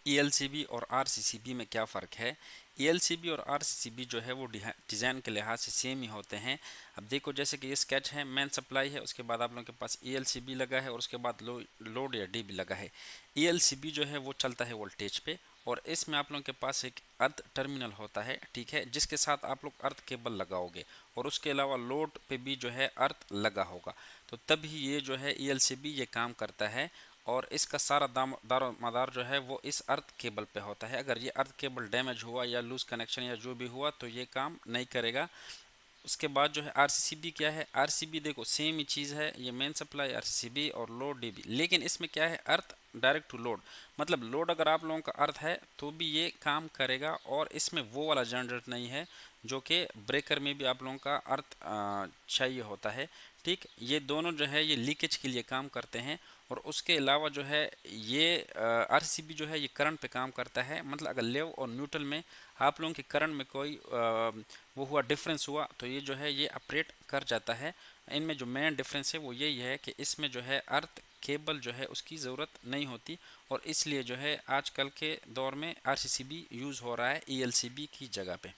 ELCB और RCCB में क्या फ़र्क है। ELCB और RCCB जो है वो डिज़ाइन के लिहाज से सेम ही होते हैं। अब देखो जैसे कि ये स्केच है, मेन सप्लाई है, उसके बाद आप लोगों के पास ELCB लगा है और उसके बाद लोड या DB लगा है। ELCB जो है वो चलता है वोल्टेज पे और इसमें आप लोगों के पास एक अर्थ टर्मिनल होता है, ठीक है, जिसके साथ आप लोग अर्थ केबल लगाओगे और उसके अलावा लोड पे भी जो है अर्थ लगा होगा, तो तभी ये जो है ELCB ये काम करता है। और इसका सारा दारो मदार जो है वो इस अर्थ केबल पे होता है। अगर ये अर्थ केबल डैमेज हुआ या लूज कनेक्शन या जो भी हुआ तो ये काम नहीं करेगा। उसके बाद जो है RCCB क्या है, RCB देखो सेम ही चीज़ है, ये मेन सप्लाई RCCB और लोड DB, लेकिन इसमें क्या है अर्थ डायरेक्ट टू लोड, मतलब लोड अगर आप लोगों का अर्थ है तो भी ये काम करेगा और इसमें वो वाला जनरेट नहीं है जो कि ब्रेकर में भी आप लोगों का अर्थ चाहिए होता है। ठीक, ये दोनों जो है ये लीकेज के लिए काम करते हैं और उसके अलावा जो है ये RCB जो है ये करंट पे काम करता है, मतलब अगर लेव और न्यूट्रल में आप लोगों के करंट में कोई वो हुआ डिफरेंस हुआ तो ये जो है ये ऑपरेट कर जाता है। इनमें जो मेन डिफरेंस है वो यही है कि इसमें जो है अर्थ केबल जो है उसकी ज़रूरत नहीं होती और इसलिए जो है आजकल के दौर में RCCB यूज़ हो रहा है ELCB की जगह पे।